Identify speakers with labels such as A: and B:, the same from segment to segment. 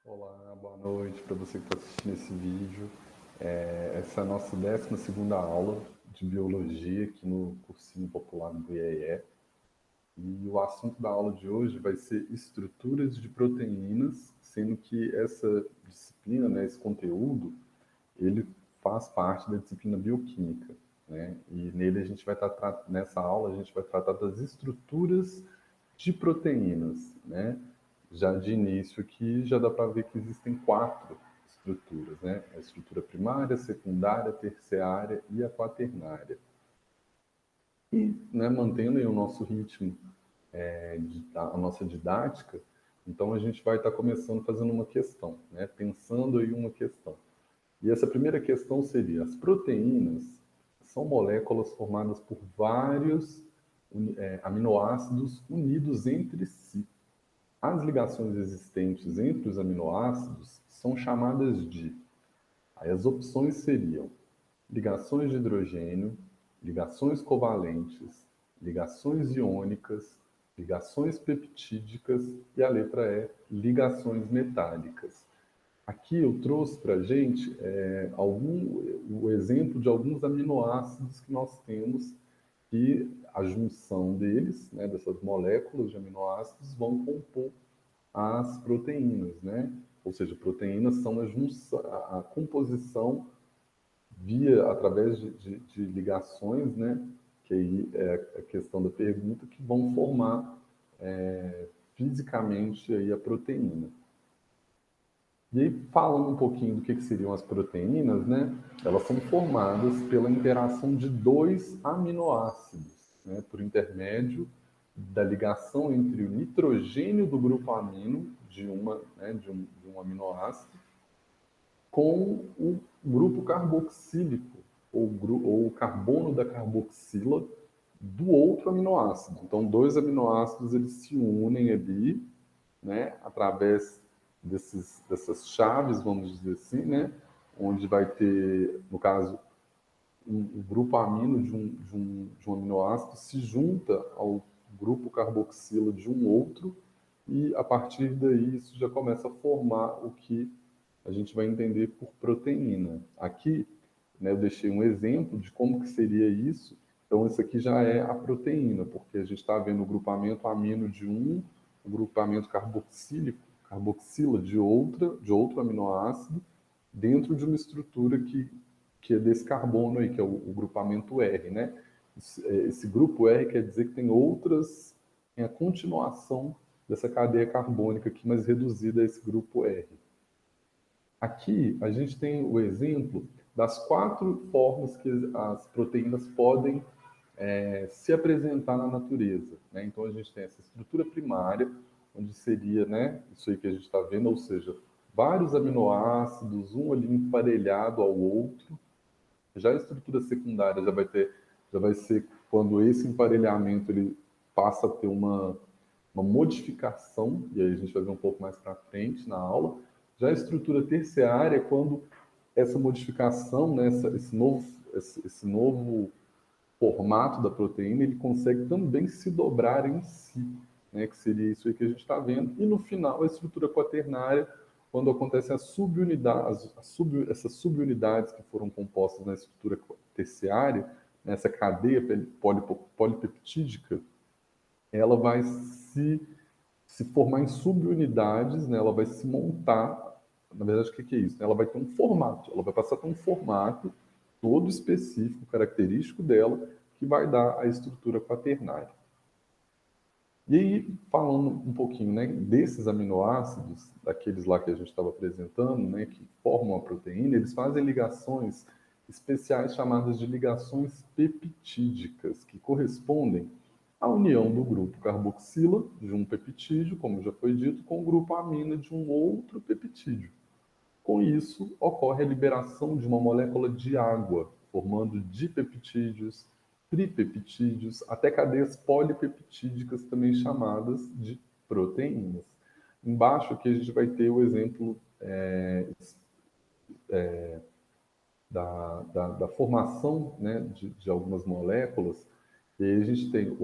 A: Olá, boa noite para você que está assistindo esse vídeo. Essa é a nossa 12ª aula de Biologia aqui no Cursinho Popular do IEE. E o assunto da aula de hoje vai ser estruturas de proteínas, sendo que essa disciplina, né, esse conteúdo, ele faz parte da disciplina bioquímica, né? E nele nessa aula a gente vai tratar das estruturas de proteínas, né? Já de início aqui já dá para ver que existem 4 estruturas, né? A estrutura primária, secundária, terciária e a quaternária. E, né, mantendo aí o nosso ritmo, a nossa didática, então a gente vai estar começando fazendo uma questão, né? Pensando aí uma questão. E essa primeira questão seria: as proteínas são moléculas formadas por vários aminoácidos unidos entre si. As ligações existentes entre os aminoácidos são chamadas de... Aí as opções seriam ligações de hidrogênio, ligações covalentes, ligações iônicas, ligações peptídicas e a letra E, ligações metálicas. Aqui eu trouxe para a gente o exemplo de alguns aminoácidos que nós temos, e a junção deles, né, dessas moléculas de aminoácidos, vão compor as proteínas, né? Ou seja, proteínas são a composição através de ligações, né? Que aí é a questão da pergunta, que vão formar fisicamente aí a proteína. E aí, falando um pouquinho do que seriam as proteínas, né? Elas são formadas pela interação de 2 aminoácidos, né? Por intermédio da ligação entre o nitrogênio do grupo amino de um aminoácido com o grupo carboxílico, ou o carbono da carboxila do outro aminoácido. Então, 2 aminoácidos eles se unem ali, né, através dessas chaves, vamos dizer assim, né, onde vai ter, no caso, o grupo amino de um aminoácido se junta ao grupo carboxila de um outro, e a partir daí isso já começa a formar o que a gente vai entender por proteína. Aqui, né, eu deixei um exemplo de como que seria isso. Então, isso aqui já é a proteína, porque a gente está vendo o grupamento amino de um, o grupamento carboxila de outro aminoácido, dentro de uma estrutura que é desse carbono aí, que é o grupamento R, né? Esse grupo R quer dizer que tem a continuação dessa cadeia carbônica aqui, mas reduzida a esse grupo R. Aqui a gente tem o exemplo das 4 formas que as proteínas podem se apresentar na natureza, né? Então a gente tem essa estrutura primária, onde seria, né, isso aí que a gente está vendo, ou seja, vários aminoácidos, um ali emparelhado ao outro. Já a estrutura secundária já vai ser quando esse emparelhamento ele passa a ter uma modificação, e aí a gente vai ver um pouco mais para frente na aula. Já a estrutura terciária é quando essa modificação, né, esse novo formato da proteína, ele consegue também se dobrar em si, né, que seria isso aí que a gente está vendo. E no final, a estrutura quaternária, quando acontecem essas subunidades que foram compostas na estrutura terciária, nessa cadeia polipeptídica, ela vai se formar em subunidades, né? Ela vai se montar. Na verdade, o que é isso? Ela vai ter um formato, ela vai passar a ter um formato todo específico, característico dela, que vai dar a estrutura quaternária. E aí, falando um pouquinho, né, desses aminoácidos, daqueles lá que a gente estava apresentando, né, que formam a proteína, eles fazem ligações especiais chamadas de ligações peptídicas, que correspondem à união do grupo carboxila de um peptídeo, como já foi dito, com o grupo amina de um outro peptídeo. Com isso, ocorre a liberação de uma molécula de água, formando dipeptídeos, tripeptídeos, até cadeias polipeptídicas, também chamadas de proteínas. Embaixo aqui a gente vai ter o exemplo da formação, né, de algumas moléculas. E aí a gente tem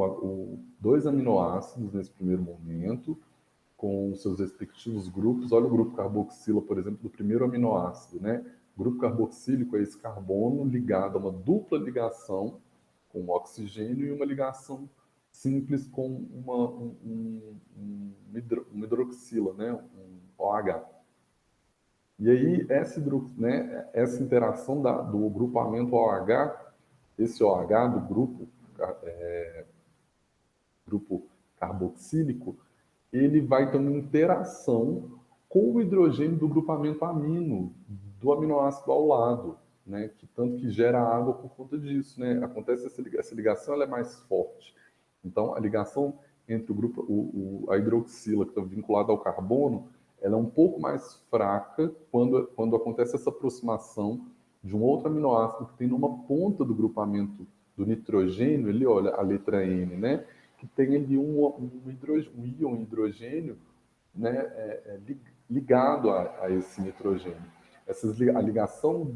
A: 2 aminoácidos nesse primeiro momento, com com os seus respectivos grupos. Olha o grupo carboxila, por exemplo, do primeiro aminoácido, né? O grupo carboxílico é esse carbono ligado a uma dupla ligação com o oxigênio e uma ligação simples com uma hidroxila, né? Um OH. E aí, essa interação do grupamento OH, esse OH do grupo carboxílico, ele vai ter uma interação com o hidrogênio do grupamento amino, do aminoácido ao lado, né? Que tanto que gera água por conta disso, né? Acontece essa ligação, ela é mais forte. Então, a ligação entre a hidroxila, que está vinculada ao carbono, ela é um pouco mais fraca quando acontece essa aproximação de um outro aminoácido que tem numa ponta do grupamento do nitrogênio, ali, olha, a letra N, né? Que tem ali um íon hidrogênio, né, ligado a esse nitrogênio. A ligação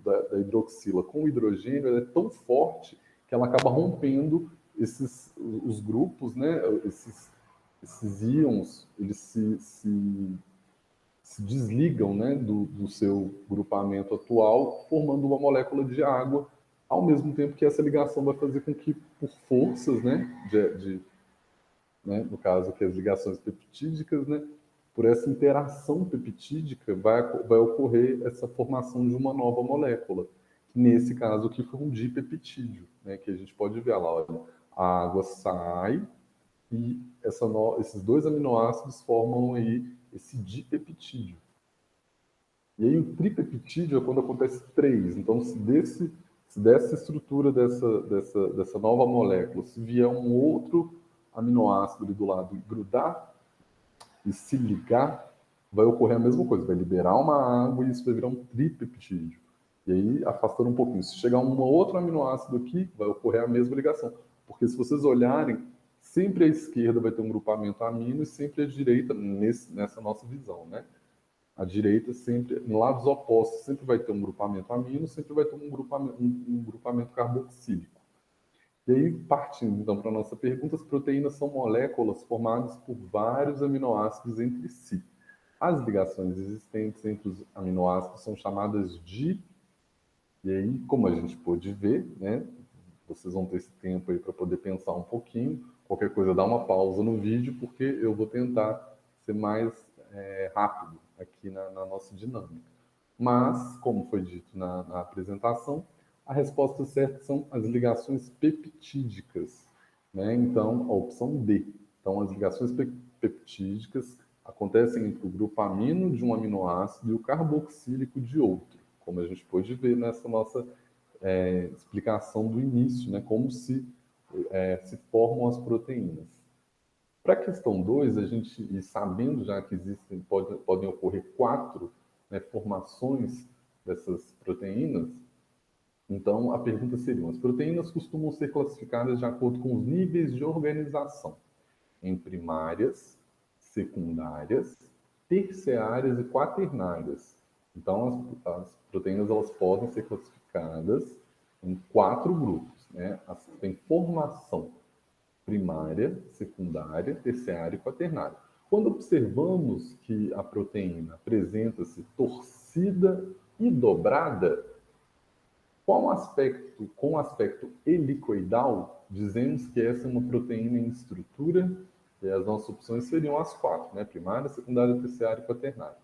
A: da hidroxila com o hidrogênio é tão forte que ela acaba rompendo os grupos, né, esses íons, eles se desligam, né, do seu grupamento atual, formando uma molécula de água, ao mesmo tempo que essa ligação vai fazer com que, por forças, né, no caso aqui as ligações peptídicas, né, por essa interação peptídica vai ocorrer essa formação de uma nova molécula, que nesse caso aqui foi um dipeptídeo, né, que a gente pode ver lá, olha, a água sai e esses dois aminoácidos formam aí esse dipeptídeo. E aí o tripeptídeo é quando acontece 3. Então, se dessa estrutura dessa nova molécula, se vier um outro aminoácido ali do lado e grudar e se ligar, vai ocorrer a mesma coisa, vai liberar uma água e isso vai virar um tripeptídeo. E aí, afastando um pouquinho, se chegar um outro aminoácido aqui, vai ocorrer a mesma ligação. Porque se vocês olharem, sempre à esquerda vai ter um grupamento amino e sempre à direita, nessa nossa visão, né? À direita, sempre, em lados opostos, sempre vai ter um grupamento amino, sempre vai ter um grupamento carboxílico. E aí, partindo então para a nossa pergunta, as proteínas são moléculas formadas por vários aminoácidos entre si. As ligações existentes entre os aminoácidos são chamadas de... E aí, como a gente pôde ver, né, vocês vão ter esse tempo aí para poder pensar um pouquinho. Qualquer coisa, dá uma pausa no vídeo, porque eu vou tentar ser mais rápido aqui na nossa dinâmica. Mas, como foi dito na apresentação, a resposta certa são as ligações peptídicas, né? Então, a opção D. Então, as ligações peptídicas acontecem entre o grupo amino de um aminoácido e o carboxílico de outro, como a gente pôde ver nessa nossa explicação do início, né? Como se formam as proteínas. Para a questão 2, a gente, e sabendo já que podem ocorrer 4 formações dessas proteínas, então a pergunta seria: as proteínas costumam ser classificadas de acordo com os níveis de organização, em primárias, secundárias, terciárias e quaternárias. Então as proteínas elas podem ser classificadas em 4 grupos, né? As que têm formação primária, secundária, terciária e quaternária. Quando observamos que a proteína apresenta-se torcida e dobrada, com o aspecto helicoidal, dizemos que essa é uma proteína em estrutura, e as nossas opções seriam as 4, né? Primária, secundária, terciária e quaternária.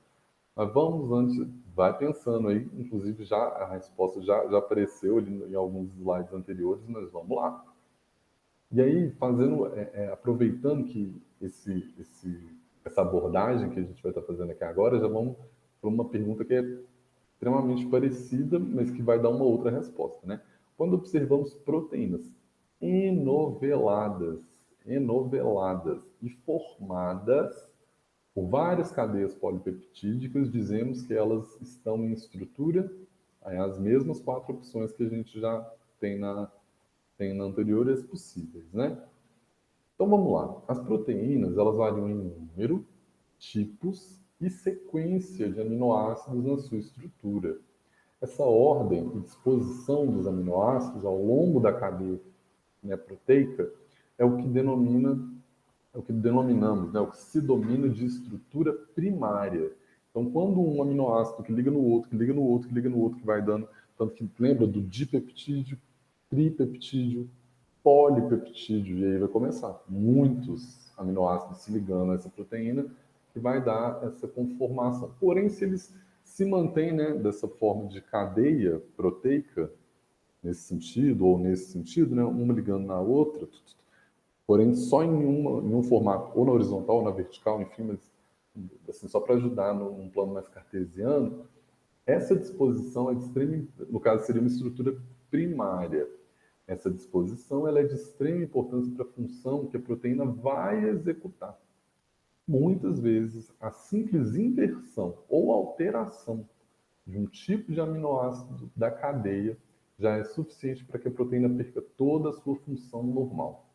A: Mas vamos antes, vai pensando aí, inclusive já a resposta já apareceu ali em alguns slides anteriores, mas vamos lá. E aí, aproveitando que essa abordagem que a gente vai estar fazendo aqui agora, já vamos para uma pergunta que é extremamente parecida, mas que vai dar uma outra resposta, né? Quando observamos proteínas enoveladas e formadas por várias cadeias polipeptídicas, dizemos que elas estão em estrutura, as mesmas 4 opções que a gente já tem na anteriores possíveis, né? Então vamos lá. As proteínas, elas variam em número, tipos e sequência de aminoácidos na sua estrutura. Essa ordem e disposição dos aminoácidos ao longo da cadeia proteica é o que denomina é o que denominamos, né, o que se domina de estrutura primária. Então, quando um aminoácido que liga no outro, que liga no outro, que liga no outro, que vai dando, tanto que lembra do dipeptídeo, tripeptídeo, polipeptídeo, e aí vai começar muitos aminoácidos se ligando a essa proteína, que vai dar essa conformação. Porém, se eles se mantêm, né, dessa forma de cadeia proteica, nesse sentido, ou nesse sentido, né, uma ligando na outra, porém só em um formato, ou na horizontal ou na vertical, enfim, mas assim, só para ajudar num plano mais cartesiano, essa disposição é de extrema, no caso seria uma estrutura primária. Essa disposição ela é de extrema importância para a função que a proteína vai executar. Muitas vezes, a simples inversão ou alteração de um tipo de aminoácido da cadeia já é suficiente para que a proteína perca toda a sua função normal.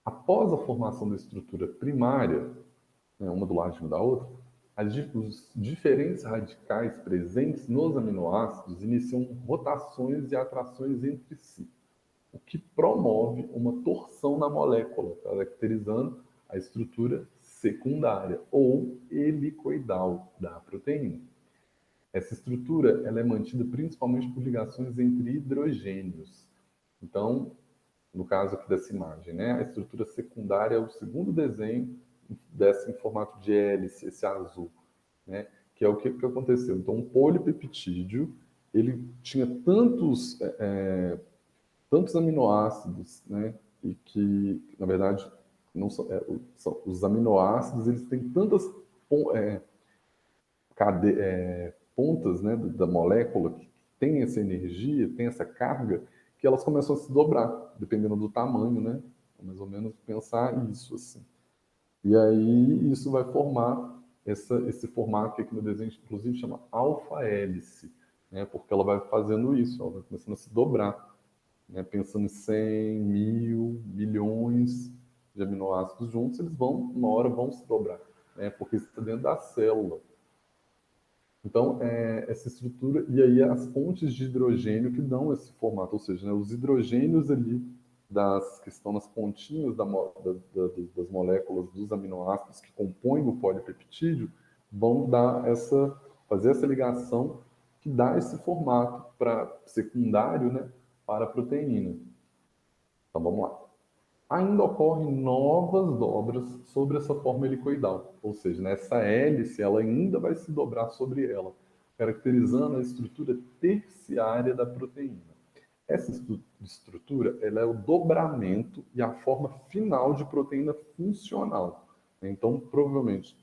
A: Após a formação da estrutura primária, né, uma do lado da outra, os diferentes radicais presentes nos aminoácidos iniciam rotações e atrações entre si, o que promove uma torção na molécula, caracterizando a estrutura secundária ou helicoidal da proteína. Essa estrutura ela é mantida principalmente por ligações entre hidrogênios. Então, no caso aqui dessa imagem, né, a estrutura secundária é o segundo desenho dessa em formato de hélice, esse azul, né, que é o que aconteceu. Então, um polipeptídeo, ele tinha tantos aminoácidos, né, e que, na verdade, não são os aminoácidos, eles têm tantas pontas, né, da molécula que tem essa energia, tem essa carga, que elas começam a se dobrar, dependendo do tamanho, né? Mais ou menos pensar isso assim. E aí isso vai formar esse formato que aqui no desenho, inclusive, chama alfa-hélice, né? Porque ela vai fazendo isso, ela vai começando a se dobrar, né? Pensando em 100, 1000, milhões de aminoácidos juntos, eles vão, uma hora, vão se dobrar, né? Porque isso está dentro da célula. Então, essa estrutura, e aí as pontes de hidrogênio que dão esse formato, ou seja, né, os hidrogênios ali que estão nas pontinhas das moléculas dos aminoácidos que compõem o polipeptídeo, vão fazer essa ligação que dá esse formato secundário, né, para a proteína. Então, vamos lá. Ainda ocorrem novas dobras sobre essa forma helicoidal, ou seja, nessa hélice ela ainda vai se dobrar sobre ela, caracterizando a estrutura terciária da proteína. Essa estrutura ela é o dobramento e a forma final de proteína funcional. Então, provavelmente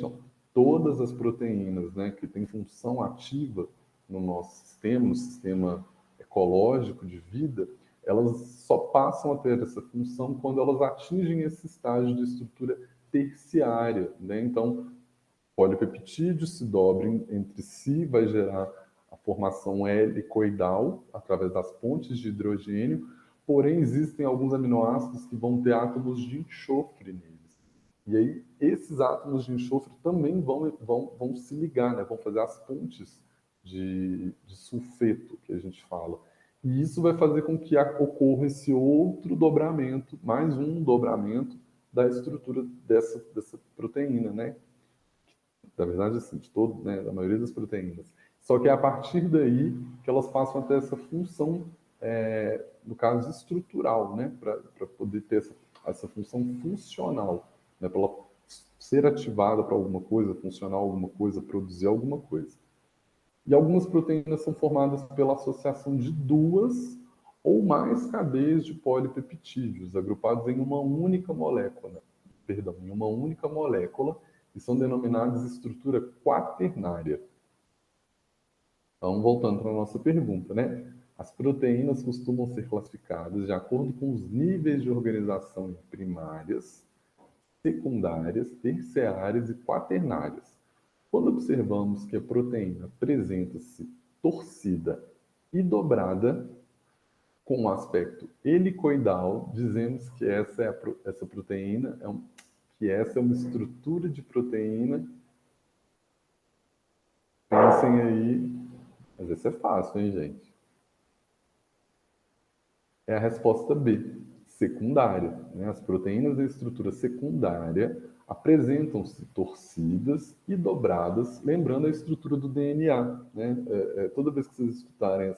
A: não, todas as proteínas, né, que têm função ativa no nosso sistema, no sistema ecológico de vida, elas só passam a ter essa função quando elas atingem esse estágio de estrutura terciária, né? Então, polipeptídeos se dobrem entre si, vai gerar a formação helicoidal através das pontes de hidrogênio, porém existem alguns aminoácidos que vão ter átomos de enxofre neles. E aí, esses átomos de enxofre também vão se ligar, né? Vão fazer as pontes de sulfeto, que a gente fala. E isso vai fazer com que ocorra esse outro dobramento, mais um dobramento da estrutura dessa proteína, né? Na verdade, assim, né, da maioria das proteínas. Só que é a partir daí que elas passam a ter essa função, no caso, estrutural, né? Para poder ter essa função funcional, né? Para ela ser ativada para alguma coisa, funcionar alguma coisa, produzir alguma coisa. E algumas proteínas são formadas pela associação de duas ou mais cadeias de polipeptídeos, agrupados em uma única molécula, em uma única molécula, e são denominadas estrutura quaternária. Então, voltando para a nossa pergunta, né? As proteínas costumam ser classificadas de acordo com os níveis de organização primárias, secundárias, terciárias e quaternárias. Quando observamos que a proteína apresenta-se torcida e dobrada, com um aspecto helicoidal, dizemos que essa proteína que essa é uma estrutura de proteína. Pensem aí, mas esse é fácil, hein, gente? É a resposta B. secundária, né? As proteínas da estrutura secundária apresentam-se torcidas e dobradas, lembrando a estrutura do DNA, né? Toda vez que vocês escutarem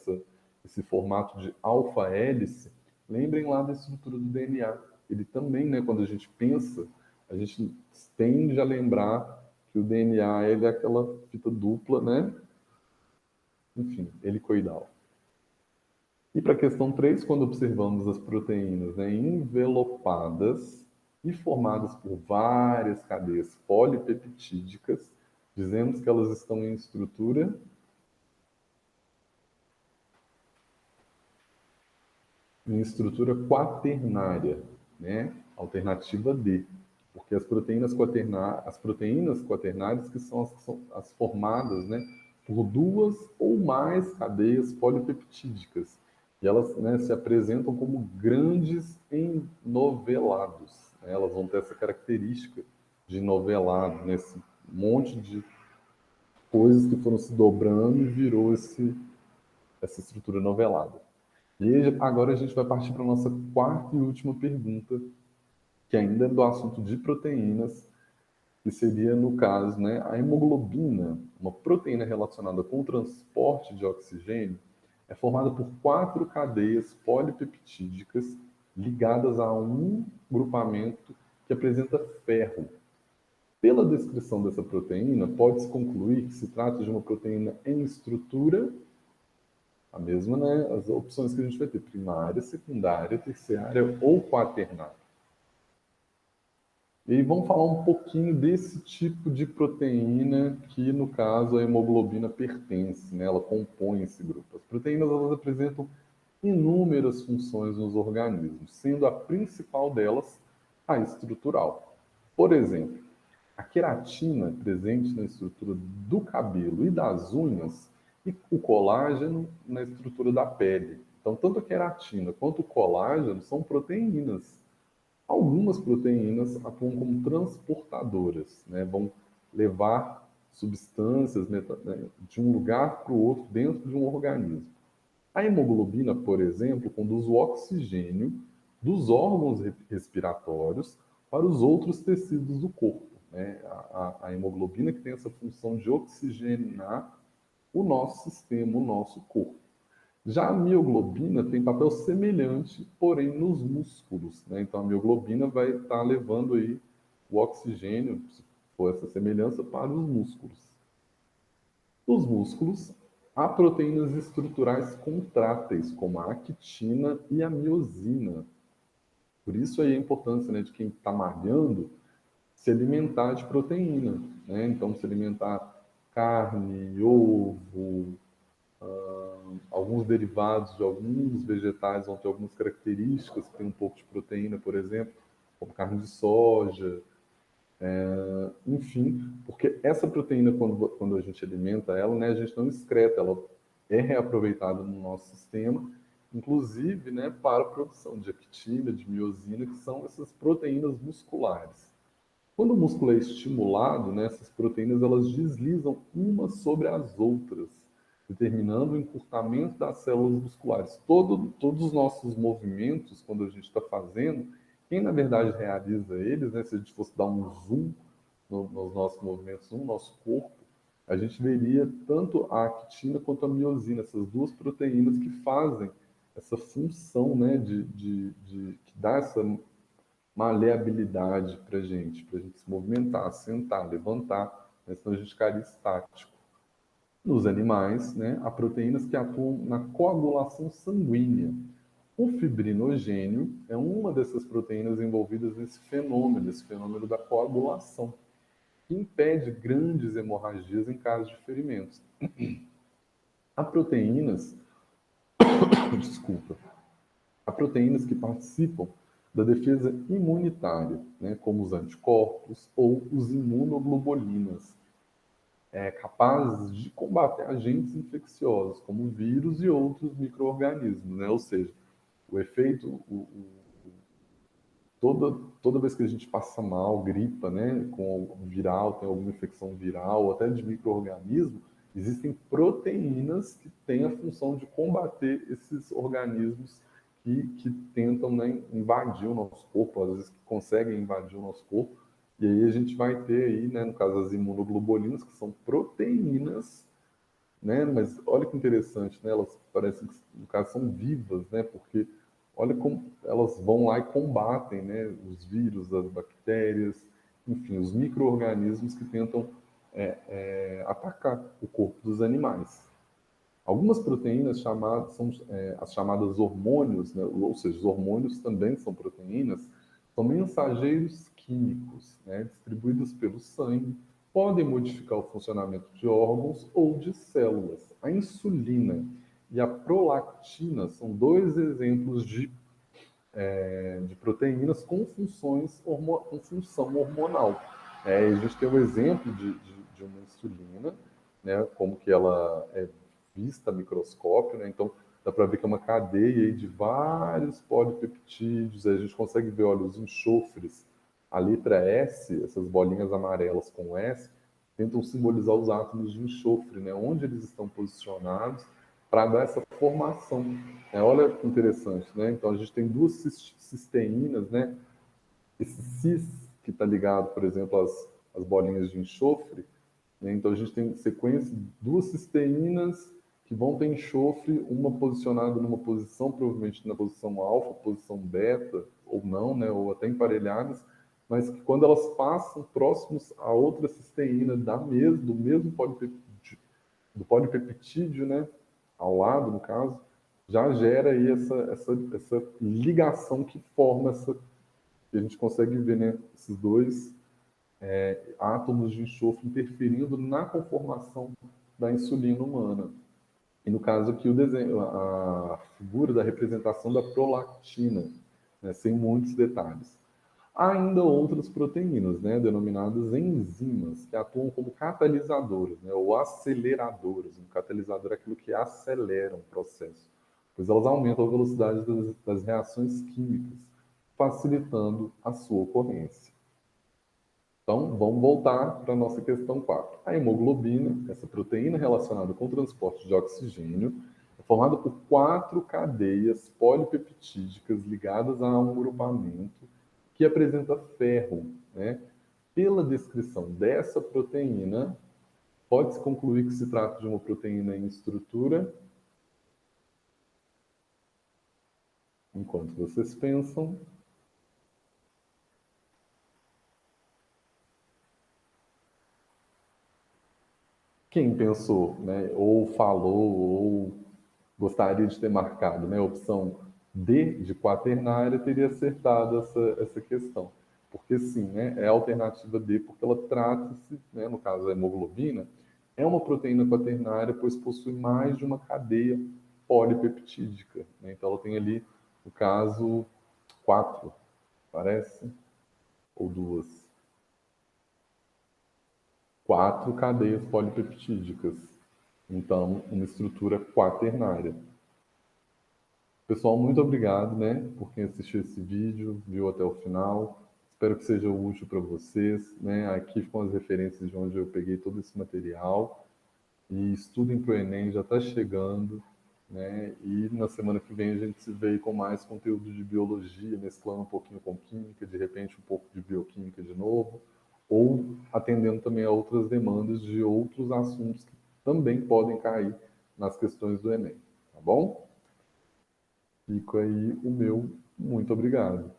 A: esse formato de alfa-hélice, lembrem lá da estrutura do DNA. Ele também, né, quando a gente pensa, a gente tende a lembrar que o DNA ele é aquela fita dupla, né? Enfim, helicoidal. E para a questão 3, quando observamos as proteínas, né, envelopadas e formadas por várias cadeias polipeptídicas, dizemos que elas estão em estrutura quaternária, né? Alternativa D. Porque as proteínas quaternárias que são as formadas, né, por duas ou mais cadeias polipeptídicas. E elas, né, se apresentam como grandes enovelados, né? Elas vão ter essa característica de novelado, nesse monte de coisas que foram se dobrando e virou essa estrutura novelada. E agora a gente vai partir para a nossa quarta e última pergunta, que ainda é do assunto de proteínas, que seria, no caso, né, a hemoglobina, uma proteína relacionada com o transporte de oxigênio, é formada por 4 cadeias polipeptídicas ligadas a um grupamento que apresenta ferro. Pela descrição dessa proteína, pode-se concluir que se trata de uma proteína em estrutura, a mesma, né, as opções que a gente vai ter, primária, secundária, terciária ou quaternária. E aí vamos falar um pouquinho desse tipo de proteína que, no caso, a hemoglobina pertence, né? Ela compõe esse grupo. As proteínas elas apresentam inúmeras funções nos organismos, sendo a principal delas a estrutural. Por exemplo, a queratina presente na estrutura do cabelo e das unhas e o colágeno na estrutura da pele. Então, tanto a queratina quanto o colágeno são proteínas. Algumas proteínas atuam como transportadoras, né? Vão levar substâncias de um lugar para o outro dentro de um organismo. A hemoglobina, por exemplo, conduz o oxigênio dos órgãos respiratórios para os outros tecidos do corpo, né? A hemoglobina que tem essa função de oxigenar o nosso sistema, o nosso corpo. Já a mioglobina tem papel semelhante, porém nos músculos, né? Então a mioglobina vai estar levando aí o oxigênio, se for essa semelhança, para os músculos. Nos músculos, há proteínas estruturais contráteis, como a actina e a miosina. Por isso aí a importância, né, de quem está malhando se alimentar de proteína, né? Então se alimentar carne, ovo, alguns derivados de alguns vegetais vão ter algumas características que tem um pouco de proteína, por exemplo, como carne de soja, enfim, porque essa proteína, quando a gente alimenta ela, né, a gente não excreta, ela é reaproveitada no nosso sistema, inclusive, né, para a produção de actina, de miosina, que são essas proteínas musculares. Quando o músculo é estimulado, né, essas proteínas elas deslizam umas sobre as outras, determinando o encurtamento das células musculares. Todos os nossos movimentos, quando a gente está fazendo, quem na verdade realiza eles, né, se a gente fosse dar um zoom nos nossos movimentos, no nosso corpo, a gente veria tanto a actina quanto a miosina, essas duas proteínas que fazem essa função, né, que dá essa maleabilidade para a gente se movimentar, sentar, levantar, né, senão a gente ficaria estático. Nos animais, né, há proteínas que atuam na coagulação sanguínea. O fibrinogênio é uma dessas proteínas envolvidas nesse fenômeno da coagulação, que impede grandes hemorragias em caso de ferimentos. Há proteínas, desculpa, há proteínas que participam da defesa imunitária, né, como os anticorpos ou os imunoglobulinas, capazes de combater agentes infecciosos, como vírus e outros micro-organismos, né? Ou seja, o efeito, toda vez que a gente passa mal, gripa, né, com viral, tem alguma infecção viral, ou até de micro-organismo, existem proteínas que têm a função de combater esses organismos que tentam, né, invadir o nosso corpo, às vezes conseguem invadir o nosso corpo, e aí a gente vai ter aí, né, no caso as imunoglobulinas, que são proteínas, né, mas olha que interessante, né, elas parecem que, no caso, são vivas, né, porque olha como elas vão lá e combatem, né, os vírus, as bactérias, enfim, os micro-organismos que tentam atacar o corpo dos animais. Algumas proteínas chamadas, são as chamadas hormônios, né? Ou seja, os hormônios também são proteínas, são mensageiros químicos, né? Distribuídos pelo sangue, podem modificar o funcionamento de órgãos ou de células. A insulina e a prolactina são dois exemplos de proteínas com com função hormonal. A gente tem um exemplo de uma insulina, né, como que ela é vista a microscópio, né, então dá para ver que é uma cadeia aí de vários polipeptídeos, aí a gente consegue ver, olha, os enxofres, a letra S, essas bolinhas amarelas com S, tentam simbolizar os átomos de enxofre, né, onde eles estão posicionados para dar essa formação. Olha que interessante, né? Então a gente tem duas cisteínas, né? Esse cis que está ligado, por exemplo, às bolinhas de enxofre, né? Então a gente tem sequência de duas cisteínas que vão ter enxofre, uma posicionada numa posição, provavelmente na posição alfa, posição beta, ou não, né? Ou até emparelhadas, mas que quando elas passam próximos a outra cisteína do mesmo polipeptídeo, né? Ao lado, no caso, já gera aí essa ligação que forma essa. E a gente consegue ver, né, esses dois átomos de enxofre interferindo na conformação da insulina humana. E no caso aqui, o desenho, a figura da representação da prolactina, né, sem muitos detalhes. Há ainda outras proteínas, né, denominadas enzimas, que atuam como catalisadoras, né, ou aceleradoras. Um catalisador é aquilo que acelera um processo, pois elas aumentam a velocidade das reações químicas, facilitando a sua ocorrência. Então, vamos voltar para a nossa questão 4. A hemoglobina, essa proteína relacionada com o transporte de oxigênio, é formada por 4 cadeias polipeptídicas ligadas a um grupamento que apresenta ferro, né? Pela descrição dessa proteína, pode-se concluir que se trata de uma proteína em estrutura. Enquanto vocês pensam, quem pensou, né, ou falou, ou gostaria de ter marcado, né, a opção D de quaternária, teria acertado essa questão. Porque sim, né, é a alternativa D, porque ela trata-se, né, no caso da hemoglobina, é uma proteína quaternária, pois possui mais de uma cadeia polipeptídica. Né? Então ela tem ali, no caso, 4, parece, ou 2. 4 cadeias polipeptídicas. Então, uma estrutura quaternária. Pessoal, muito obrigado, né, por quem assistiu esse vídeo, viu até o final. Espero que seja útil para vocês, né? Aqui ficam as referências de onde eu peguei todo esse material. E estudem para o Enem, já está chegando, né? E na semana que vem a gente se vê com mais conteúdo de biologia, mesclando um pouquinho com química, de repente um pouco de bioquímica de novo, ou atendendo também a outras demandas de outros assuntos que também podem cair nas questões do Enem, tá bom? Fico aí o meu muito obrigado.